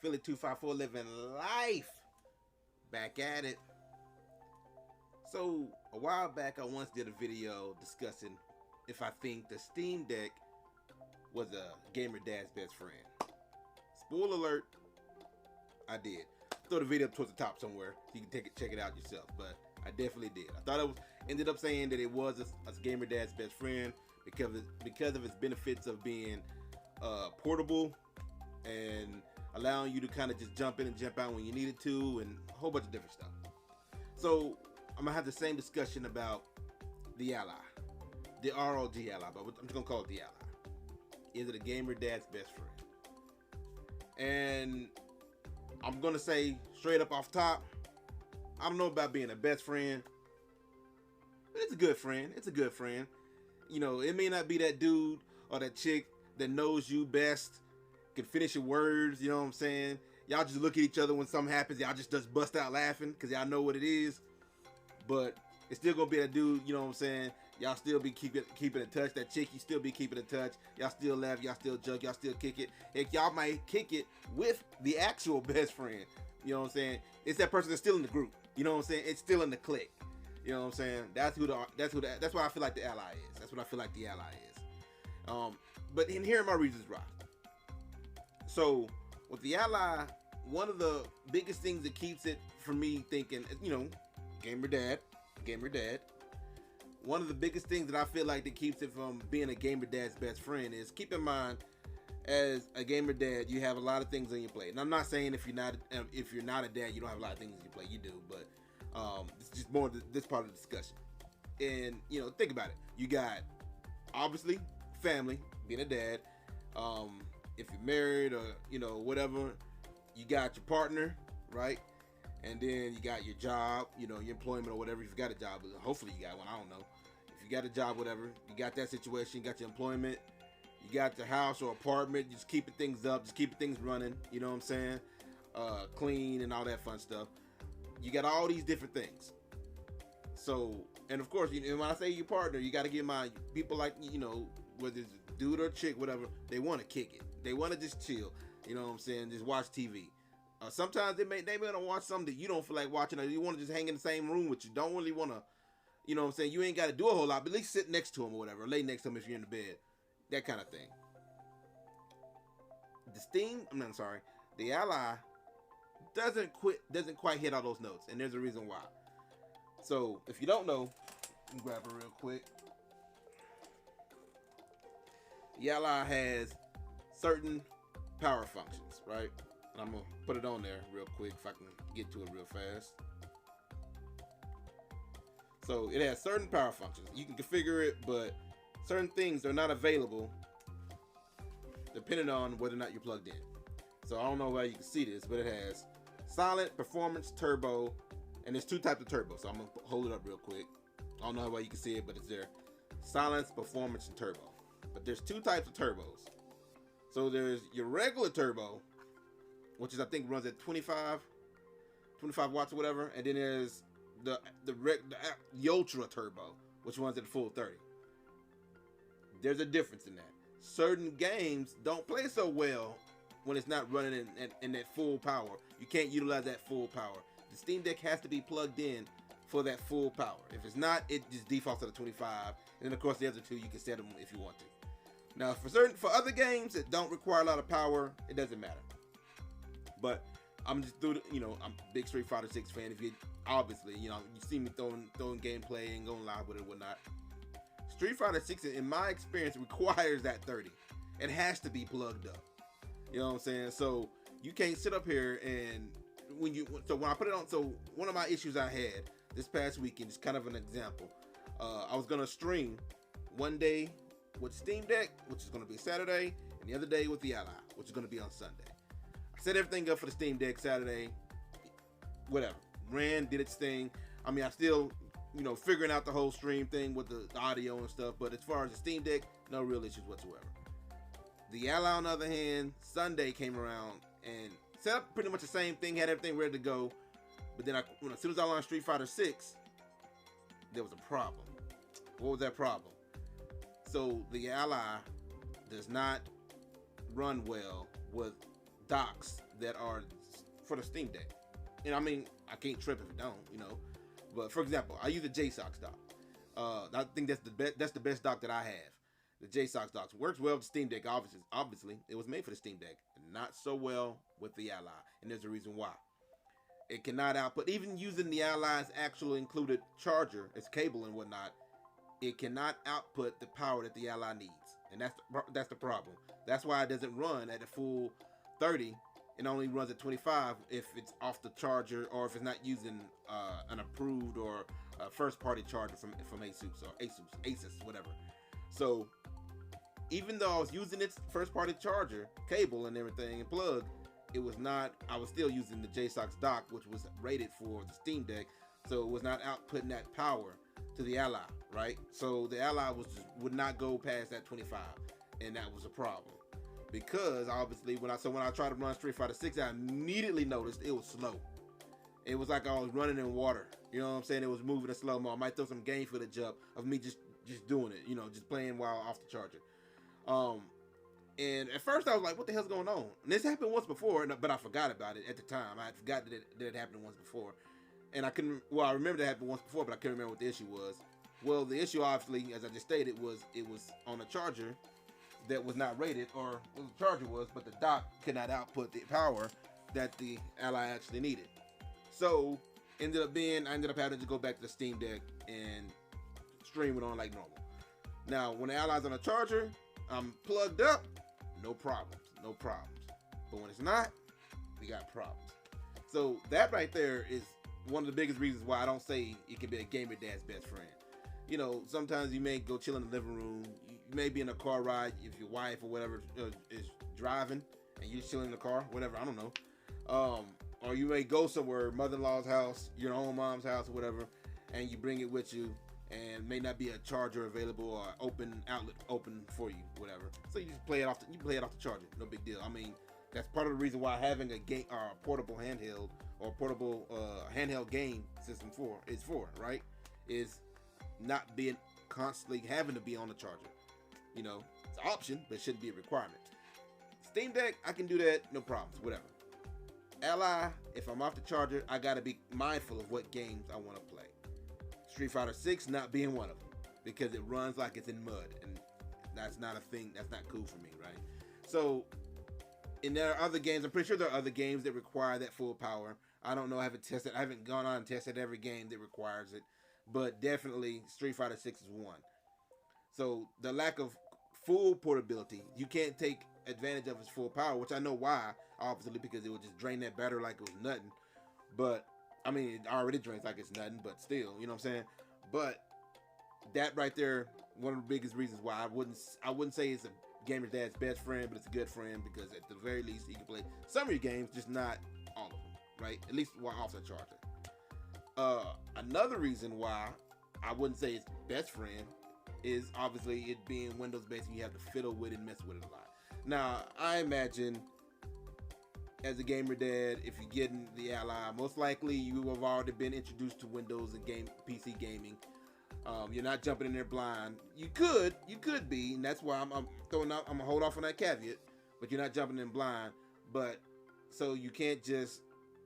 Philly 254 living life. Back at it. So, a while back, I once did a video discussing if I think the Steam Deck was a gamer dad's best friend. Spoiler alert, I did. Throw the video up towards the top somewhere. You can check it out yourself, but I definitely did. I thought ended up saying that it was a gamer dad's best friend because of its benefits of being portable and allowing you to kind of just jump in and jump out when you needed to, and a whole bunch of different stuff. So I'm gonna have the same discussion about the Ally, the ROG Ally, but I'm just gonna call it the Ally. Is it a gamer dad's best friend? And I'm gonna say straight up off top, I don't know about being a best friend, but it's a good friend. It's a good friend. You know, it may not be that dude or that chick that knows you best, can finish your words, you know what I'm saying? Y'all just look at each other when something happens, y'all just bust out laughing because y'all know what it is. But it's still gonna be that dude, you know what I'm saying? Y'all still be keeping in touch. That chick, you still be keeping in touch. Y'all still laugh, y'all still joke, y'all still kick it. Heck, y'all might kick it with the actual best friend. You know what I'm saying? It's that person that's still in the group. You know what I'm saying? It's still in the clique. You know what I'm saying? That's what I feel like the Ally is. That's what I feel like the Ally is. But in here are my reasons why. So with the Ally, one of the biggest things that keeps it from me thinking, you know, gamer dad. One of the biggest things that I feel like that keeps it from being a gamer dad's best friend is, keep in mind, as a gamer dad, you have a lot of things on your plate. And I'm not saying if you're not a dad, you don't have a lot of things on your plate. You do, but it's just more this part of the discussion. And you know, think about it. You got obviously family, being a dad. If you're married or you know whatever, you got your partner, right? And then you got your job, you know, your employment or whatever. If you got a job, hopefully you got one. I don't know. If you got a job, whatever, you got that situation. You got your employment. You got your house or apartment. Just keeping things up, just keeping things running. You know what I'm saying? Clean and all that fun stuff. You got all these different things. So, and of course, when I say your partner, you got to get in mind, people like, you know, whether it's a dude or chick, whatever, they want to kick it. They want to just chill. You know what I'm saying? Just watch TV. Sometimes they may want to watch something that you don't feel like watching, or you want to just hang in the same room with you. Don't really want to, you know what I'm saying? You ain't got to do a whole lot, but at least sit next to them or whatever, or lay next to them if you're in the bed. That kind of thing. The Ally doesn't quite hit all those notes, and there's a reason why. So if you don't know, let me grab it real quick. The Ally has certain power functions, right? And I'm gonna put it on there real quick if I can get to it real fast. So it has certain power functions. You can configure it, but certain things are not available depending on whether or not you're plugged in. So I don't know how you can see this, but it has silent, performance, turbo, and there's two types of turbo. So I'm gonna hold it up real quick. I don't know how well you can see it, but it's there. Silence, performance, and turbo. But there's two types of turbos. So there's your regular turbo, which is I think runs at 25 watts or whatever, and then there's the ultra turbo, which runs at full 30. There's a difference in that. Certain games don't play so well when it's not running in that full power. You can't utilize that full power. The Steam Deck has to be plugged in for that full power. If it's not, it just defaults to the 25. And then of course the other two you can set them if you want to. Now for other games that don't require a lot of power, it doesn't matter. But I'm just I'm a big Street Fighter 6 fan. If you obviously, you see me throwing gameplay and going live with it and whatnot. Street Fighter 6, in my experience, requires that 30. It has to be plugged up. You know what I'm saying? So you can't sit up here and when I put it on. So one of my issues I had this past weekend is kind of an example. I was gonna stream one day with Steam Deck, which is gonna be Saturday, and the other day with the Ally, which is gonna be on Sunday. I set everything up for the Steam Deck Saturday. Whatever, did its thing. I mean, I still, figuring out the whole stream thing with the audio and stuff. But as far as the Steam Deck, no real issues whatsoever. The Ally, on the other hand, Sunday came around and set up pretty much the same thing, had everything ready to go. But then as soon as I launched Street Fighter 6, there was a problem. What was that problem? So the Ally does not run well with docks that are for the Steam Deck. And I mean, I can't trip if it don't, you know. But for example, I use the JSOX dock. I think that's the best dock that I have. The JSOX dock works well with the Steam Deck. Obviously, it was made for the Steam Deck, and not so well with the Ally. And there's a reason why. It cannot output, even using the Ally's actual included charger, its cable and whatnot. It cannot output the power that the Ally needs, and that's the problem. That's why it doesn't run at a full 30. It only runs at 25 if it's off the charger or if it's not using an approved or first-party charger from Asus or Asus, whatever. So even though I was using its first-party charger, cable and everything, and plug, it was not. I was still using the JSOX dock, which was rated for the Steam Deck, so it was not outputting that power to the Ally, right? So the Ally would not go past that 25, and that was a problem. Because obviously when I tried to run Street Fighter 6, I immediately noticed it was slow. It was like I was running in water. You know what I'm saying? It was moving in slow mo. I might throw some game footage up of me just doing it, you know, just playing while off the charger. And at first I was like, what the hell's going on? And this happened once before, but I forgot about it at the time. I had forgotten that it happened once before. And I remember that happened once before, but I couldn't remember what the issue was. Well, the issue obviously, as I just stated, was it was on a charger that was not rated, or what the charger was, but the dock could not output the power that the Ally actually needed. So I ended up having to go back to the Steam Deck and stream it on like normal. Now, when the Ally's on a charger, I'm plugged up, no problems. But when it's not, we got problems. So that right there is one of the biggest reasons why I don't say it can be a gamer dad's best friend. You know, sometimes you may go chill in the living room. You may be in a car ride if your wife or whatever is driving and you're chilling in the car, whatever, I don't know. Or you may go somewhere, mother-in-law's house, your own mom's house or whatever, and you bring it with you, and may not be a charger available or open outlet open for you, whatever. So you just play it off the charger, no big deal. I mean, that's part of the reason why having a portable handheld or portable handheld game system is for, right? Is not being constantly having to be on the charger. You know, it's an option, but it shouldn't be a requirement. Steam Deck, I can do that, no problems, whatever. Ally, if I'm off the charger, I gotta be mindful of what games I want to play. Street Fighter 6 not being one of them, because it runs like it's in mud, and that's not a thing. That's not cool for me, right? So, and there are other games. I'm pretty sure there are other games that require that full power. I don't know. I haven't tested. I haven't gone on and tested every game that requires it, but definitely Street Fighter 6 is one. So the lack of full portability, you can't take advantage of its full power, which I know why, obviously, because it would just drain that battery like it was nothing. But I mean, it already drains like it's nothing, but still, you know what I'm saying? But that right there, one of the biggest reasons why I wouldn't say it's a gamer's dad's best friend, but it's a good friend, because at the very least, you can play some of your games, just not all of them, right? At least while off the charger. Another reason why I wouldn't say it's best friend is obviously it being Windows based and you have to fiddle with it and mess with it a lot. Now, I imagine as a gamer dad, if you're getting the Ally, most likely you have already been introduced to Windows and PC gaming. You're not jumping in there blind. You could be, and that's why I'm gonna hold off on that caveat. But you're not jumping in blind. But so you're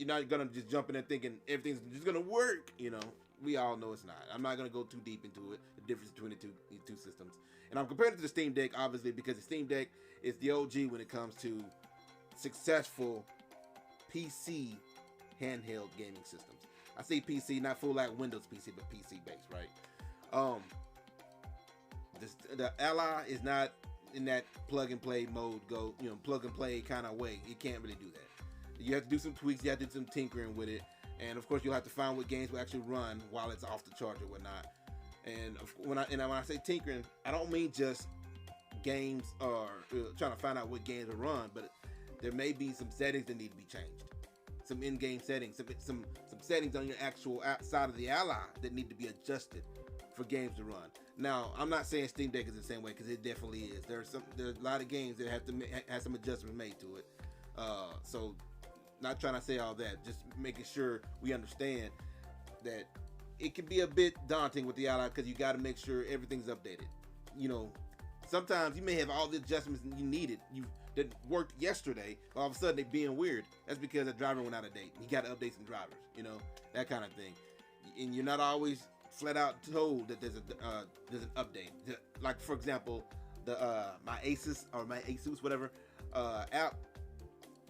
not gonna just jump in there thinking everything's just gonna work. You know, we all know it's not. I'm not gonna go too deep into it. The difference between the two systems, and I'm comparing it to the Steam Deck, obviously, because the Steam Deck is the OG when it comes to successful PC handheld gaming systems. I say PC, not full like Windows PC, but PC based, right? The Ally is not in that plug and play mode, plug and play kind of way. You can't really do that. You have to do some tweaks, you have to do some tinkering with it, and of course you'll have to find what games will actually run while it's off the charger or whatnot. And when I say tinkering, I don't mean just games or trying to find out what games will run, but there may be some settings that need to be changed. Some in-game settings, some settings on your actual outside of the Ally that need to be adjusted for games to run. Now, I'm not saying Steam Deck is the same way, because it definitely is. There's a lot of games that have to have some adjustments made to it. So, not trying to say all that, just making sure we understand that it can be a bit daunting with the Ally, because you got to make sure everything's updated. You know, sometimes you may have all the adjustments you needed, that worked yesterday, but all of a sudden they being weird. That's because the driver went out of date. You got to update some drivers, that kind of thing. And you're not always flat out told that there's an update. Like for example, the my Asus whatever app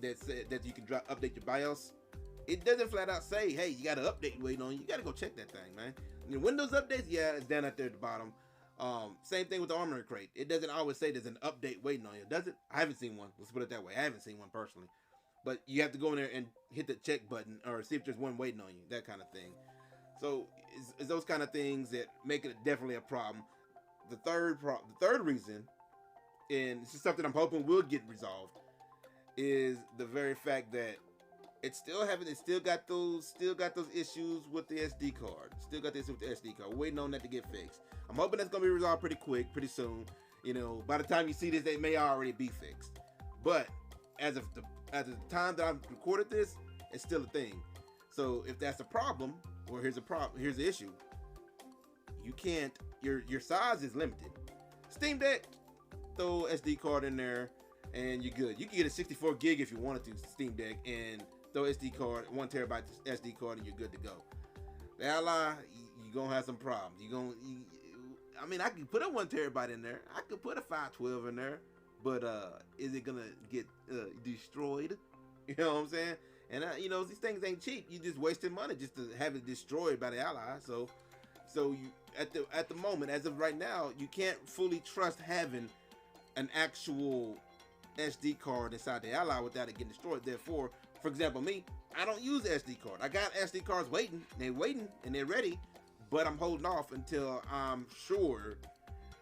that said that you can update your BIOS. It doesn't flat out say, hey, you got an update waiting on you. You got to go check that thing, man. Windows updates, yeah, it's down out there at the bottom. Same thing with the Armory Crate. It doesn't always say there's an update waiting on you, does it? I haven't seen one. Let's put it that way. I haven't seen one personally. But you have to go in there and hit the check button or see if there's one waiting on you, that kind of thing. So it's those kind of things that make it definitely a problem. The third reason, and this is something I'm hoping will get resolved, is the very fact that it still got those issues with the SD card. Still got this with the SD card. We're waiting on that to get fixed. I'm hoping that's gonna be resolved pretty quick, pretty soon. By the time you see this, they may already be fixed. But as of the time that I've recorded this, it's still a thing. So if that's a problem, well, here's the issue. You can't. Your size is limited. Steam Deck, throw SD card in there, and you're good. You can get a 64 gig if you wanted to, Steam Deck, and throw SD card, 1 terabyte SD card, and you're good to go. The Ally, you're gonna have some problems. I can put a 1 terabyte in there. I could put a 512 in there, but is it gonna get destroyed? You know what I'm saying? And these things ain't cheap. You just wasting money just to have it destroyed by the Ally. So you at the moment, as of right now, you can't fully trust having an actual SD card inside the Ally without it getting destroyed. Therefore, for example, me, I don't use the SD card. I got SD cards waiting. They're waiting and they're ready, but I'm holding off until I'm sure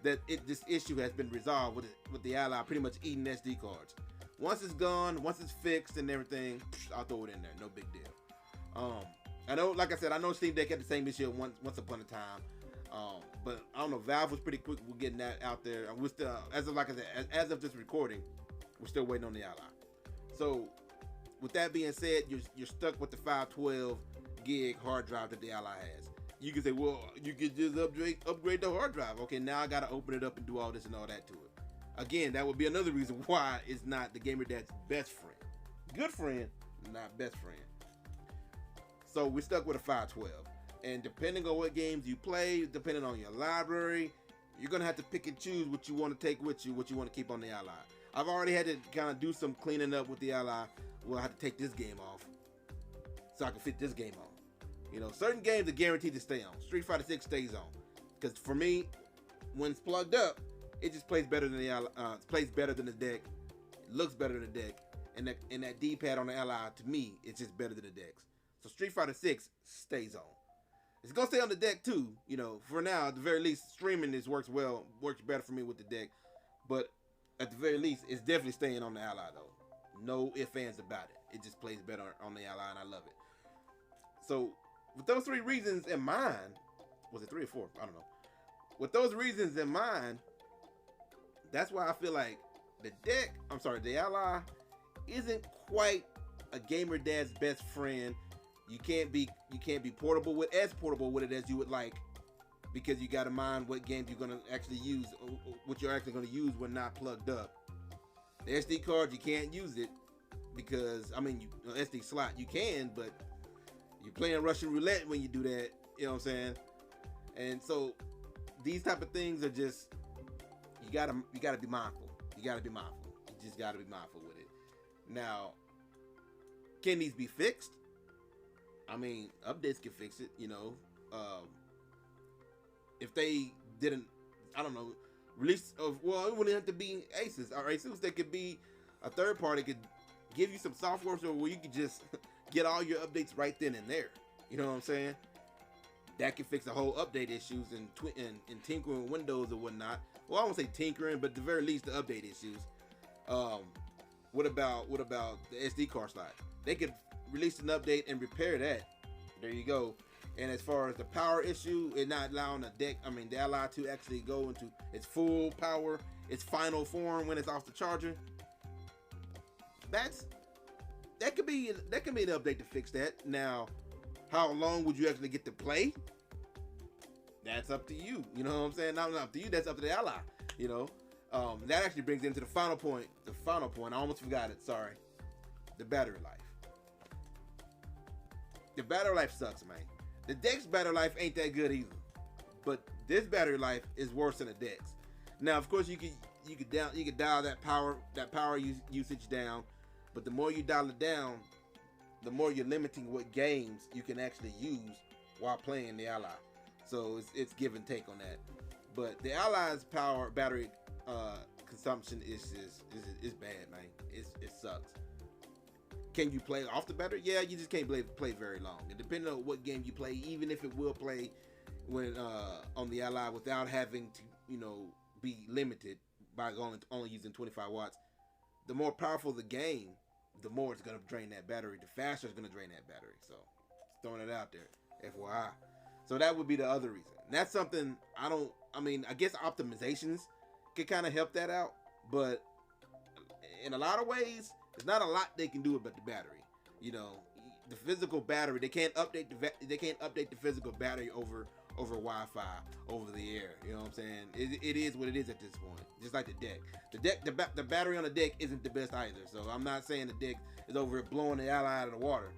that this issue has been resolved with the Ally pretty much eating SD cards. Once it's gone, once it's fixed and everything, I'll throw it in there. No big deal. I know, like I said, I know Steam Deck had the same issue once upon a time. But I don't know, Valve was pretty quick with getting that out there. We're still, as of this recording, we're still waiting on the Ally. So, with that being said, you're stuck with the 512 gig hard drive that the Ally has. You can say, well, you could just upgrade the hard drive. Okay, now I gotta open it up and do all this and all that to it. Again, that would be another reason why it's not the gamer dad's best friend. Good friend, not best friend. So we're stuck with a 512. And depending on what games you play, depending on your library, you're gonna have to pick and choose what you want to take with you, what you want to keep on the Ally. I've already had to kind of do some cleaning up with the Ally. Well, I have to take this game off so I can fit this game on. Certain games are guaranteed to stay on. Street Fighter 6 stays on. Because for me, when it's plugged up, it just plays better than the Ally. It plays better than the deck. It looks better than the deck. And that D-pad on the Ally, to me, it's just better than the decks. So Street Fighter 6 stays on. It's gonna stay on the deck too, for now, at the very least. Streaming works better for me with the deck. But at the very least, it's definitely staying on the Ally though. No ifs, ands about it. It just plays better on the Ally and I love it. So with those 3 reasons in mind, was it 3 or 4? I don't know. With those reasons in mind, that's why I feel like the Ally isn't quite a gamer dad's best friend. You can't be portable with it as you would like, because you got to mind what games you're gonna actually use, what you're actually gonna use when not plugged up. The SD card, you can't use it because SD slot you can, but you're playing Russian roulette when you do that. You know what I'm saying? And so these type of things are just you gotta be mindful. You just gotta be mindful with it. Now, can these be fixed? Updates can fix it, if they didn't, release it wouldn't have to be Asus or Asus. They could be a third party, could give you some software so where you could just get all your updates right then and there. You know what I'm saying? That can fix the whole update issues and tinkering with Windows or whatnot. Well, I won't say tinkering, but at the very least the update issues. What about the SD card slot? They could release an update and repair that. There you go. And as far as the power issue, it not allowing the Ally to actually go into its full power, its final form when it's off the charger. That could be an update to fix that. Now, how long would you actually get to play? That's up to you. You know what I'm saying? Not up to you. That's up to the Ally. That actually brings into the final point. The final point. I almost forgot it. Sorry. The battery life. The battery life sucks, man. The deck's battery life ain't that good either. But this battery life is worse than the deck's. Now, of course, you could dial that power usage down. But the more you dial it down, the more you're limiting what games you can actually use while playing the Ally. So it's give and take on that. But the Ally's battery consumption is bad, man. It sucks. Can you play off the battery? Yeah, you just can't play very long. And depending on what game you play, even if it will play when on the Ally without having to, be limited by only using 25 watts, the more powerful the game, the more it's gonna drain that battery. The faster it's gonna drain that battery. So, just throwing it out there, FYI. So that would be the other reason. And that's something I guess optimizations can kind of help that out, but in a lot of ways, there's not a lot they can do about the battery. The physical battery, they can't update the physical battery over Wi-Fi, over the air. You know what I'm saying? It is what it is at this point. Just like the deck. The battery on the deck isn't the best either. So I'm not saying the deck is over blowing the Ally out of the water,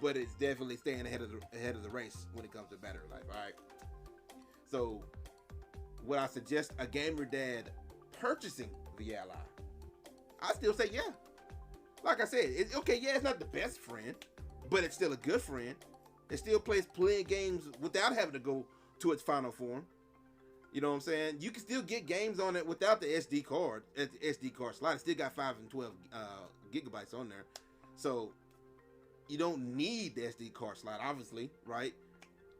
but it's definitely staying ahead of the race when it comes to battery life. All right. So would I suggest a gamer dad purchasing the Ally? I still say yeah. Like I said, it's not the best friend, but it's still a good friend. It still plays plenty of games without having to go to its final form. You know what I'm saying? You can still get games on it without the SD card slot. It still got 5 and 12 gigabytes on there. So you don't need the SD card slot, obviously, right?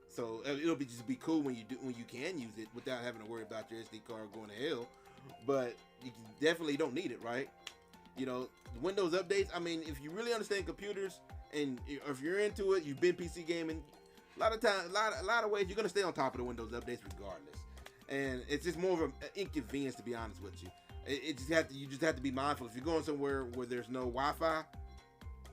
So it'll just be cool when you can use it without having to worry about your SD card going to hell. But you definitely don't need it, right? The Windows updates, if you really understand computers and if you're into it, you've been PC gaming, a lot of ways you're going to stay on top of the Windows updates regardless. And it's just more of an inconvenience, to be honest with you. You just have to be mindful. If you're going somewhere where there's no Wi-Fi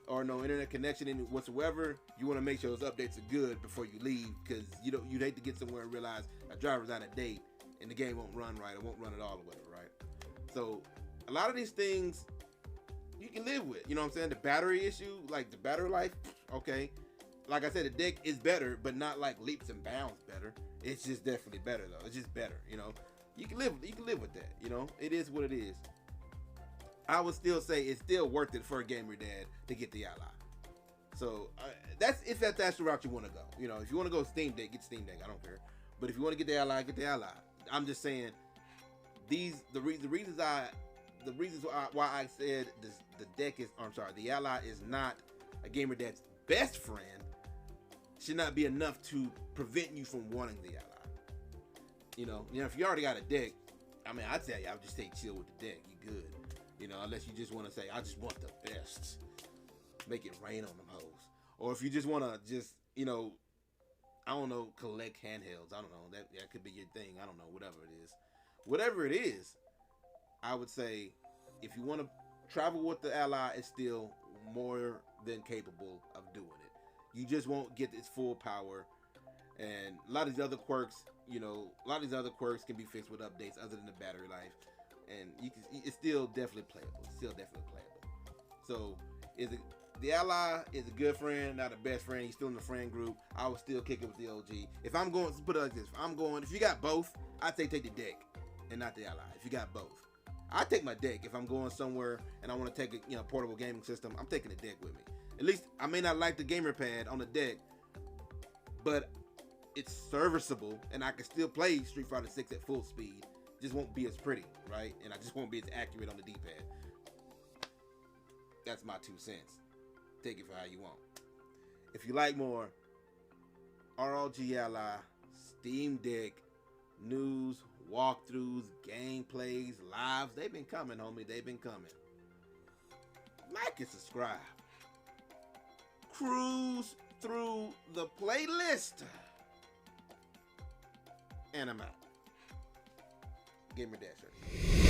or no internet connection whatsoever, you want to make sure those updates are good before you leave, because you'd hate to get somewhere and realize a driver's out of date and the game won't run right or won't run at all or whatever, right? So a lot of these things you can live with. You know what I'm saying? The battery issue, like the battery life, okay. Like I said, the deck is better, but not like leaps and bounds better. It's just definitely better though. It's just better, You can live with that, It is what it is. I would still say it's still worth it for a gamer dad to get the Ally. So that's the route you want to go. If you want to go Steam Deck, get Steam Deck. I don't care. But if you want to get the Ally, get the Ally. I'm just saying the reasons why I said the Ally is not a gamer dad's best friend should not be enough to prevent you from wanting the Ally. If you already got a deck, I'd tell you, I would just say chill with the deck. You good. Unless you just want to say, I just want the best. Make it rain on them hoes. Or if you just want to I don't know, collect handhelds. I don't know. That could be your thing. I don't know. Whatever it is, I would say if you want to travel with the Ally, it's still more than capable of doing it. You just won't get its full power. And a lot of these other quirks, can be fixed with updates other than the battery life. And it's still definitely playable. So the Ally is a good friend, not a best friend. He's still in the friend group. I would still kick it with the OG. If I'm going to put it like this, if you got both, I'd say take the deck and not the Ally. If you got both, I take my deck. If I'm going somewhere and I want to take a portable gaming system, I'm taking the deck with me. At least I may not like the gamer pad on the deck, but it's serviceable and I can still play Street Fighter 6 at full speed. Just won't be as pretty, right? And I just won't be as accurate on the D-pad. That's my 2 cents. Take it for how you want. If you like more ROG Ally, Steam Deck, news, walkthroughs, gameplays, lives, they've been coming, homie. They've been coming. Like and subscribe. Cruise through the playlist. And I'm out. Gamer Dasher.